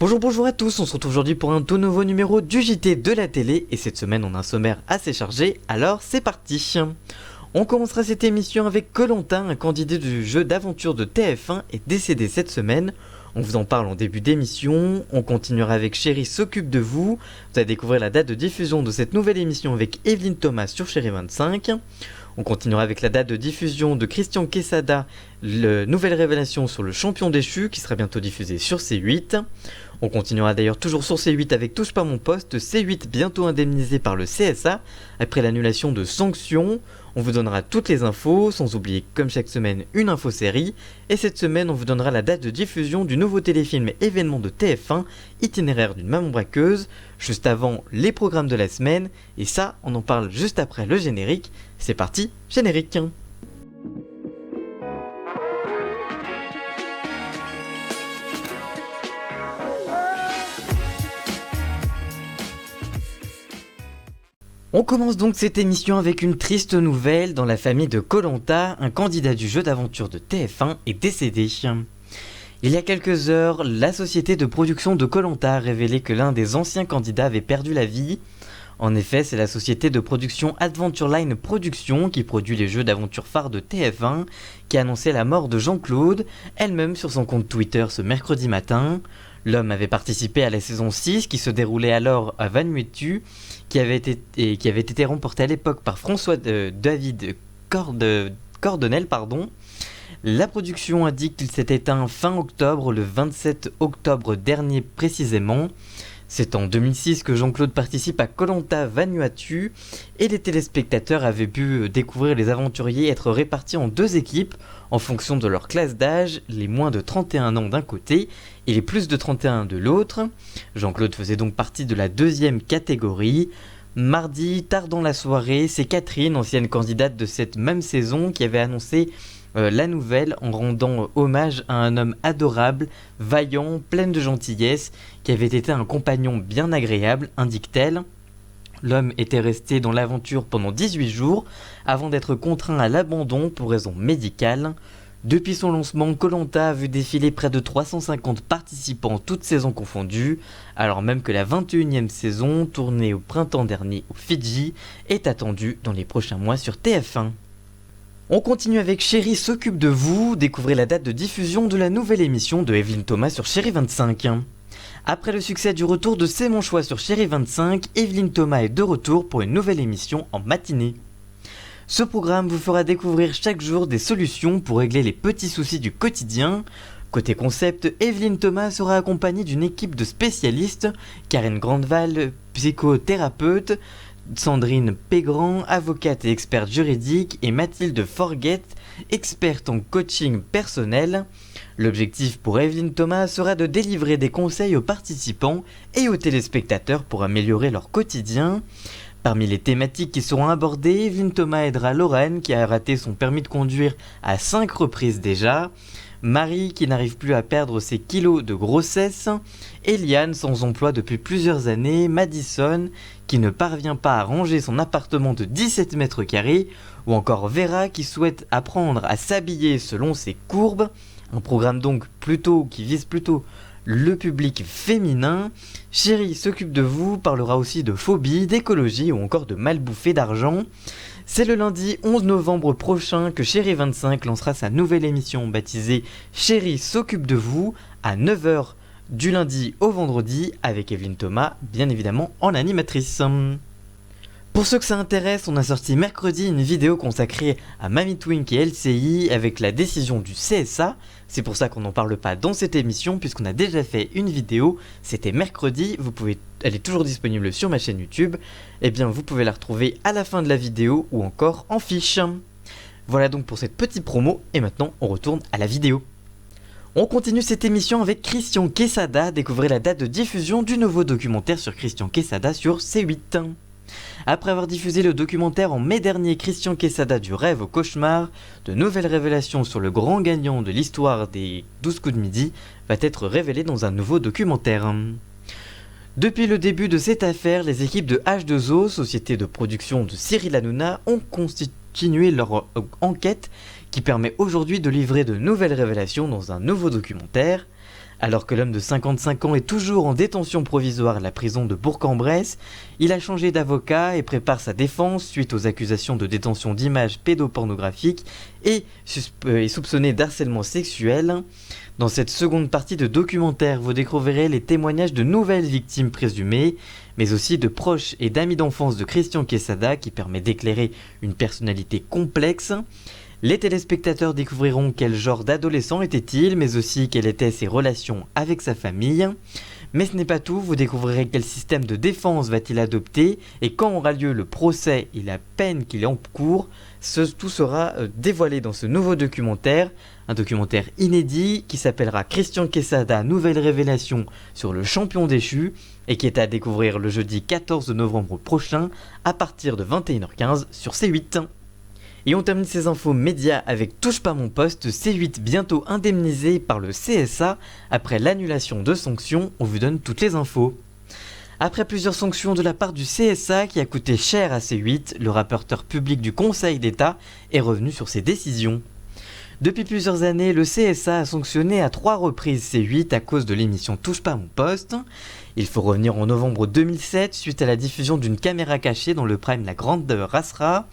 Bonjour à tous, on se retrouve aujourd'hui pour un tout nouveau numéro du JT de la télé et cette semaine on a un sommaire assez chargé, alors c'est parti. On commencera cette émission avec Koh Lanta, un candidat du jeu d'aventure de TF1 est décédé cette semaine. On vous en parle en début d'émission, on continuera avec Chéri s'occupe de vous, vous allez découvrir la date de diffusion de cette nouvelle émission avec Evelyne Thomas sur Chéri 25. On continuera avec la date de diffusion de Christian Quesada, la nouvelle révélation sur le champion déchu qui sera bientôt diffusé sur C8. On continuera d'ailleurs toujours sur C8 avec Touche pas mon poste, C8 bientôt indemnisé par le CSA après l'annulation de sanctions. On vous donnera toutes les infos, sans oublier comme chaque semaine une info série. Et cette semaine on vous donnera la date de diffusion du nouveau téléfilm événement de TF1, Itinéraire d'une maman braqueuse, juste avant les programmes de la semaine. Et ça on en parle juste après le générique. C'est parti, générique. On commence donc cette émission avec une triste nouvelle. Dans la famille de Koh Lanta, un candidat du jeu d'aventure de TF1 est décédé. Il y a quelques heures, la société de production de Koh Lanta a révélé que l'un des anciens candidats avait perdu la vie. En effet, c'est la société de production Adventure Line Productions qui produit les jeux d'aventure phares de TF1 qui a annoncé la mort de Jean-Claude, elle-même sur son compte Twitter ce mercredi matin. L'homme avait participé à la saison 6 qui se déroulait alors à Vanuatu, qui avait été remportée à l'époque par François David Cordonel. La production indique qu'il s'est éteint fin octobre, le 27 octobre dernier précisément. C'est en 2006 que Jean-Claude participe à Koh Lanta Vanuatu et les téléspectateurs avaient pu découvrir les aventuriers être répartis en deux équipes en fonction de leur classe d'âge, les moins de 31 ans d'un côté et les plus de 31 de l'autre. Jean-Claude faisait donc partie de la deuxième catégorie. Mardi, tard dans la soirée, c'est Catherine, ancienne candidate de cette même saison, qui avait annoncé la nouvelle en rendant hommage à un homme adorable, vaillant, plein de gentillesse, qui avait été un compagnon bien agréable, indique-t-elle. L'homme était resté dans l'aventure pendant 18 jours avant d'être contraint à l'abandon pour raison médicale. Depuis son lancement, Koh Lanta a vu défiler près de 350 participants toutes saisons confondues, alors même que la 21e saison, tournée au printemps dernier aux Fidji, est attendue dans les prochains mois sur TF1. On continue avec Chéri s'occupe de vous, découvrez la date de diffusion de la nouvelle émission de Evelyne Thomas sur Chéri 25. Après le succès du retour de C'est mon choix sur Chéri 25, Evelyne Thomas est de retour pour une nouvelle émission en matinée. Ce programme vous fera découvrir chaque jour des solutions pour régler les petits soucis du quotidien. Côté concept, Evelyne Thomas sera accompagnée d'une équipe de spécialistes, Karen Grandval, psychothérapeute, Sandrine Pégrand, avocate et experte juridique, et Mathilde Forget, experte en coaching personnel. L'objectif pour Evelyne Thomas sera de délivrer des conseils aux participants et aux téléspectateurs pour améliorer leur quotidien. Parmi les thématiques qui seront abordées, Evelyne Thomas aidera Lorraine qui a raté son permis de conduire à 5 reprises déjà, Marie qui n'arrive plus à perdre ses kilos de grossesse, Eliane sans emploi depuis plusieurs années, Madison qui ne parvient pas à ranger son appartement de 17 mètres carrés, ou encore Vera qui souhaite apprendre à s'habiller selon ses courbes, un programme donc qui vise plutôt le public féminin. Chéri s'occupe de vous parlera aussi de phobie, d'écologie ou encore de malbouffé d'argent. C'est le lundi 11 novembre prochain que Chéri 25 lancera sa nouvelle émission baptisée Chéri s'occupe de vous à 9h du lundi au vendredi avec Evelyne Thomas bien évidemment en animatrice. Pour ceux que ça intéresse, on a sorti mercredi une vidéo consacrée à Mamie Twink et LCI avec la décision du CSA. C'est pour ça qu'on n'en parle pas dans cette émission puisqu'on a déjà fait une vidéo, c'était mercredi, elle est toujours disponible sur ma chaîne YouTube. Et bien vous pouvez la retrouver à la fin de la vidéo ou encore en fiche. Voilà donc pour cette petite promo et maintenant on retourne à la vidéo. On continue cette émission avec Christian Quesada, découvrez la date de diffusion du nouveau documentaire sur Christian Quesada sur C8. Après avoir diffusé le documentaire en mai dernier Christian Quesada du rêve au cauchemar, de nouvelles révélations sur le grand gagnant de l'histoire des 12 coups de midi va être révélé dans un nouveau documentaire. Depuis le début de cette affaire, les équipes de H2O, société de production de Cyril Hanouna, ont continué leur enquête qui permet aujourd'hui de livrer de nouvelles révélations dans un nouveau documentaire. Alors que l'homme de 55 ans est toujours en détention provisoire à la prison de Bourg-en-Bresse, il a changé d'avocat et prépare sa défense suite aux accusations de détention d'images pédopornographiques et est soupçonné d'harcèlement sexuel. Dans cette seconde partie de documentaire, vous découvrirez les témoignages de nouvelles victimes présumées, mais aussi de proches et d'amis d'enfance de Christian Quesada qui permet d'éclairer une personnalité complexe. Les téléspectateurs découvriront quel genre d'adolescent était-il, mais aussi quelles étaient ses relations avec sa famille. Mais ce n'est pas tout, vous découvrirez quel système de défense va-t-il adopter et quand aura lieu le procès et la peine qu'il encourt. Tout sera dévoilé dans ce nouveau documentaire, un documentaire inédit qui s'appellera Christian Quesada, nouvelle révélation sur le champion déchu et qui est à découvrir le jeudi 14 novembre prochain à partir de 21h15 sur C8. Et on termine ces infos médias avec Touche pas mon poste, C8 bientôt indemnisé par le CSA après l'annulation de sanctions, on vous donne toutes les infos. Après plusieurs sanctions de la part du CSA qui a coûté cher à C8, le rapporteur public du Conseil d'État est revenu sur ses décisions. Depuis plusieurs années, le CSA a sanctionné à 3 reprises C8 à cause de l'émission Touche pas mon poste. Il faut revenir en novembre 2007 suite à la diffusion d'une caméra cachée dans le prime La Grande Rasera.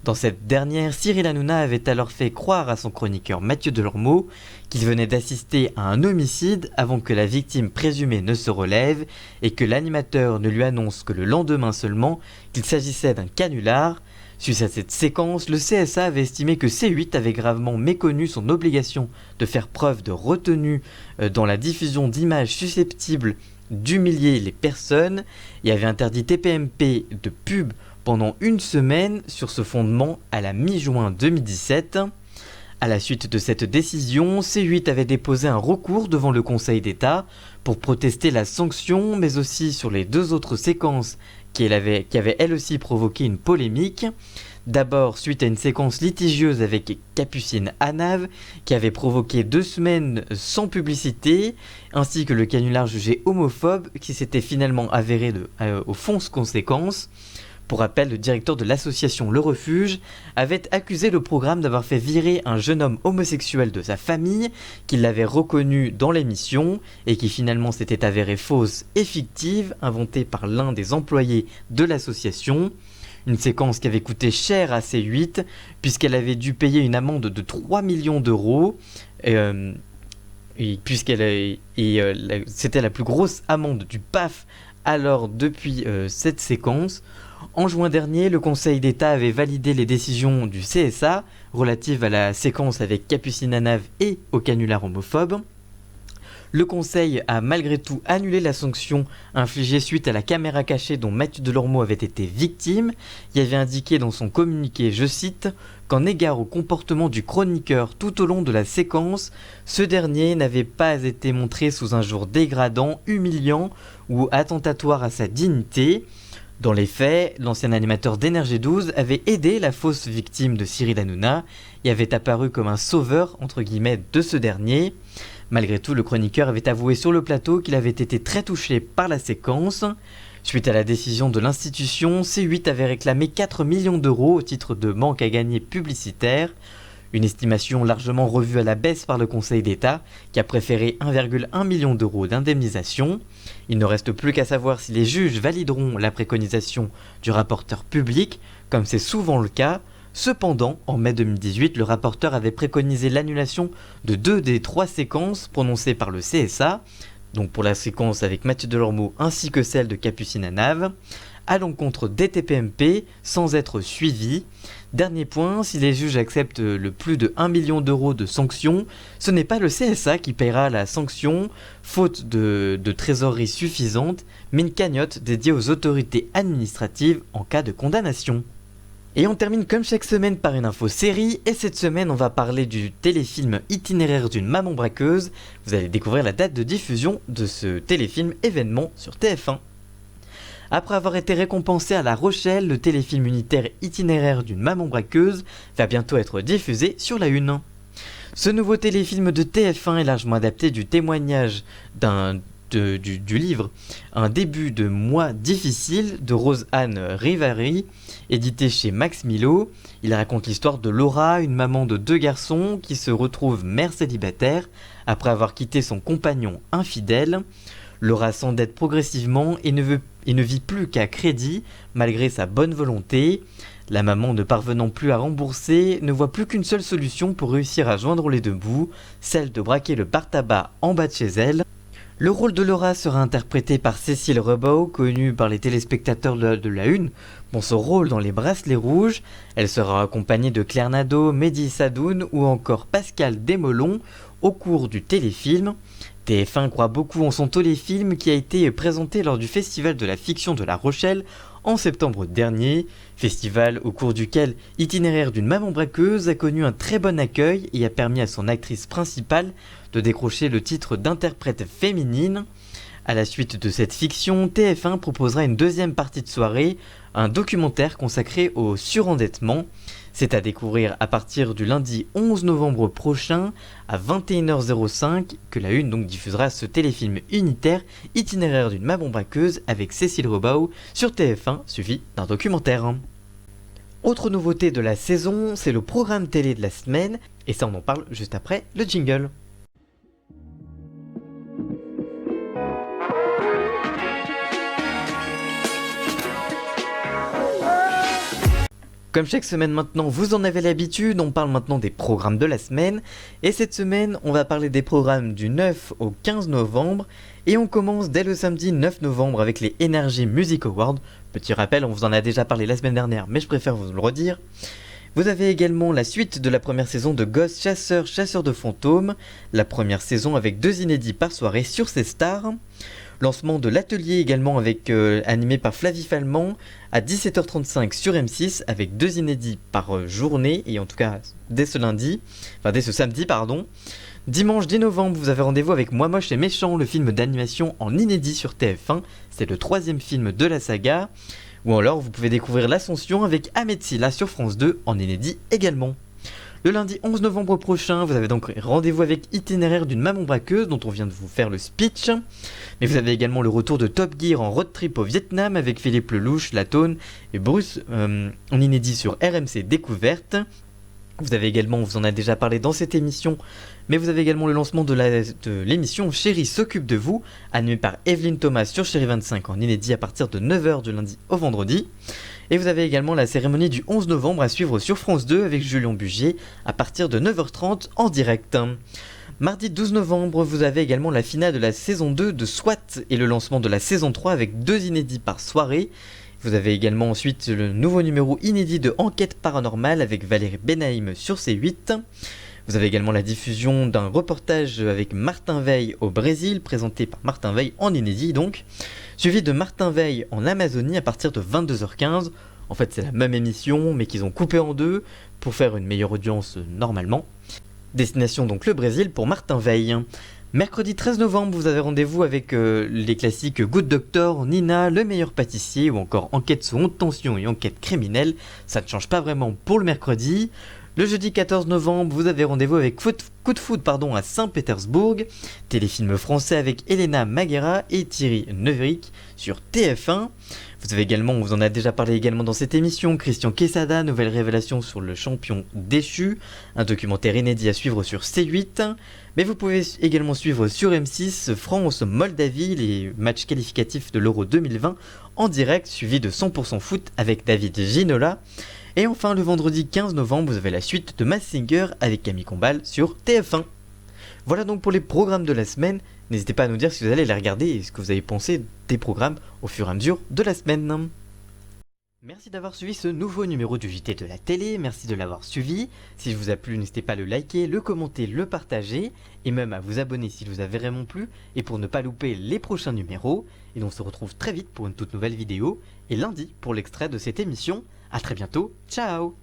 Dans cette dernière, Cyril Hanouna avait alors fait croire à son chroniqueur Mathieu Delormeau qu'il venait d'assister à un homicide avant que la victime présumée ne se relève et que l'animateur ne lui annonce que le lendemain seulement qu'il s'agissait d'un canular. Suite à cette séquence, le CSA avait estimé que C8 avait gravement méconnu son obligation de faire preuve de retenue dans la diffusion d'images susceptibles d'humilier les personnes et avait interdit TPMP de pub pendant une semaine sur ce fondement à la mi-juin 2017. À la suite de cette décision, C8 avait déposé un recours devant le Conseil d'État pour protester la sanction, mais aussi sur les 2 autres séquences qui avaient elle aussi provoqué une polémique. D'abord suite à une séquence litigieuse avec Capucine Anav qui avait provoqué 2 semaines sans publicité, ainsi que le canular jugé homophobe qui s'était finalement avéré aux fausses conséquences. Pour rappel, le directeur de l'association Le Refuge avait accusé le programme d'avoir fait virer un jeune homme homosexuel de sa famille, qui l'avait reconnu dans l'émission et qui finalement s'était avérée fausse et fictive, inventée par l'un des employés de l'association. Une séquence qui avait coûté cher à C8 puisqu'elle avait dû payer une amende de 3 millions d'euros. C'était la plus grosse amende du PAF alors depuis cette séquence. En juin dernier, le Conseil d'État avait validé les décisions du CSA relatives à la séquence avec Capucine Anav et au canular homophobe. Le Conseil a malgré tout annulé la sanction infligée suite à la caméra cachée dont Mathieu Delormeau avait été victime. Il avait indiqué dans son communiqué, je cite, qu'en égard au comportement du chroniqueur tout au long de la séquence, ce dernier n'avait pas été montré sous un jour dégradant, humiliant ou attentatoire à sa dignité. Dans les faits, l'ancien animateur d'Énergie 12 avait aidé la fausse victime de Cyril Hanouna et avait apparu comme un sauveur entre guillemets de ce dernier. Malgré tout, le chroniqueur avait avoué sur le plateau qu'il avait été très touché par la séquence. Suite à la décision de l'institution, C8 avait réclamé 4 millions d'euros au titre de manque à gagner publicitaire. Une estimation largement revue à la baisse par le Conseil d'État, qui a préféré 1,1 million d'euros d'indemnisation. Il ne reste plus qu'à savoir si les juges valideront la préconisation du rapporteur public, comme c'est souvent le cas. Cependant, en mai 2018, le rapporteur avait préconisé l'annulation de 2 des 3 séquences prononcées par le CSA, donc pour la séquence avec Mathieu Delormeau ainsi que celle de Capucine Anav, à l'encontre des TPMP sans être suivis. Dernier point, si les juges acceptent le plus de 1 million d'euros de sanctions, ce n'est pas le CSA qui paiera la sanction, faute de trésorerie suffisante, mais une cagnotte dédiée aux autorités administratives en cas de condamnation. Et on termine comme chaque semaine par une info série, et cette semaine on va parler du téléfilm Itinéraire d'une maman braqueuse. Vous allez découvrir la date de diffusion de ce téléfilm événement sur TF1. Après avoir été récompensé à La Rochelle, le téléfilm unitaire Itinéraire d'une maman braqueuse va bientôt être diffusé sur la Une. Ce nouveau téléfilm de TF1 est largement adapté du témoignage du livre Un début de mois difficile de Rose-Anne Rivary, édité chez Max Milo. Il raconte l'histoire de Laura, une maman de 2 garçons qui se retrouve mère célibataire après avoir quitté son compagnon infidèle. Laura s'endette progressivement et ne vit plus qu'à crédit malgré sa bonne volonté. La maman, ne parvenant plus à rembourser, ne voit plus qu'une seule solution pour réussir à joindre les deux bouts, celle de braquer le bar-tabac en bas de chez elle. Le rôle de Laura sera interprété par Cécile Rebaud, connue par les téléspectateurs de la Une pour son rôle dans Les Bracelets Rouges. Elle sera accompagnée de Claire Nadeau, Mehdi Sadoun ou encore Pascal Desmolons au cours du téléfilm. TF1 croit beaucoup en son téléfilm qui a été présenté lors du Festival de la fiction de La Rochelle en septembre dernier, festival au cours duquel Itinéraire d'une maman braqueuse a connu un très bon accueil et a permis à son actrice principale de décrocher le titre d'interprète féminine. À la suite de cette fiction, TF1 proposera une deuxième partie de soirée, un documentaire consacré au surendettement. C'est à découvrir à partir du lundi 11 novembre prochain à 21h05 que la Une donc diffusera ce téléfilm unitaire Itinéraire d'une maman braqueuse avec Cécile Rebaud sur TF1 suivi d'un documentaire. Autre nouveauté de la saison, c'est le programme télé de la semaine et ça on en parle juste après le jingle. Comme chaque semaine maintenant, vous en avez l'habitude, on parle maintenant des programmes de la semaine. Et cette semaine, on va parler des programmes du 9 au 15 novembre. Et on commence dès le samedi 9 novembre avec les Energy Music Awards. Petit rappel, on vous en a déjà parlé la semaine dernière, mais je préfère vous le redire. Vous avez également la suite de la première saison de Ghost Chasseur de fantômes. La première saison avec 2 inédits par soirée sur ces stars. Lancement de l'atelier également animé par Flavie Falmant à 17h35 sur M6 avec 2 inédits par journée et en tout cas dès ce samedi pardon. Dimanche 10 novembre vous avez rendez-vous avec Moi Moche et Méchant, le film d'animation en inédit sur TF1, c'est le 3e film de la saga. Ou alors vous pouvez découvrir l'Ascension avec Ahmed Silla sur France 2 en inédit également. Le lundi 11 novembre prochain, vous avez donc rendez-vous avec Itinéraire d'une maman braqueuse dont on vient de vous faire le speech. Mais vous avez également le retour de Top Gear en road trip au Vietnam avec Philippe Lelouch, Latone et Bruce en inédit sur RMC Découverte. Vous avez également, on vous en a déjà parlé dans cette émission, mais vous avez également le lancement de l'émission Chérie s'occupe de vous, animée par Evelyne Thomas sur Chérie 25 en inédit à partir de 9h du lundi au vendredi. Et vous avez également la cérémonie du 11 novembre à suivre sur France 2 avec Julien Bugier à partir de 9h30 en direct. Mardi 12 novembre, vous avez également la finale de la saison 2 de SWAT et le lancement de la saison 3 avec 2 inédits par soirée. Vous avez également ensuite le nouveau numéro inédit de Enquête paranormale avec Valérie Benaïm sur C8. Vous avez également la diffusion d'un reportage avec Martin Veil au Brésil, présenté par Martin Veil en inédit donc, suivi de Martin Veil en Amazonie à partir de 22h15. En fait c'est la même émission mais qu'ils ont coupé en deux pour faire une meilleure audience normalement. Destination donc le Brésil pour Martin Veil. Mercredi 13 novembre, vous avez rendez-vous avec les classiques Good Doctor, Nina, Le Meilleur Pâtissier ou encore Enquête sous haute tension et Enquête criminelle. Ça ne change pas vraiment pour le mercredi. Le jeudi 14 novembre, vous avez rendez-vous avec Coup de foudre à Saint-Pétersbourg, téléfilm français avec Elena Maguera et Thierry Neuveric sur TF1. Vous avez également, on vous en a déjà parlé également dans cette émission, Christian Quesada, nouvelle révélation sur le champion déchu, un documentaire inédit à suivre sur C8. Mais vous pouvez également suivre sur M6 France-Moldavie, les matchs qualificatifs de l'Euro 2020 en direct, suivi de 100% foot avec David Ginola. Et enfin, le vendredi 15 novembre, vous avez la suite de Masked Singer avec Camille Combal sur TF1. Voilà donc pour les programmes de la semaine. N'hésitez pas à nous dire si vous allez les regarder et ce que vous avez pensé des programmes au fur et à mesure de la semaine. Merci d'avoir suivi ce nouveau numéro du JT de la télé, merci de l'avoir suivi. Si je vous a plu, n'hésitez pas à le liker, le commenter, le partager et même à vous abonner s'il vous a vraiment plu et pour ne pas louper les prochains numéros. Et on se retrouve très vite pour une toute nouvelle vidéo et lundi pour l'extrait de cette émission. A très bientôt, ciao!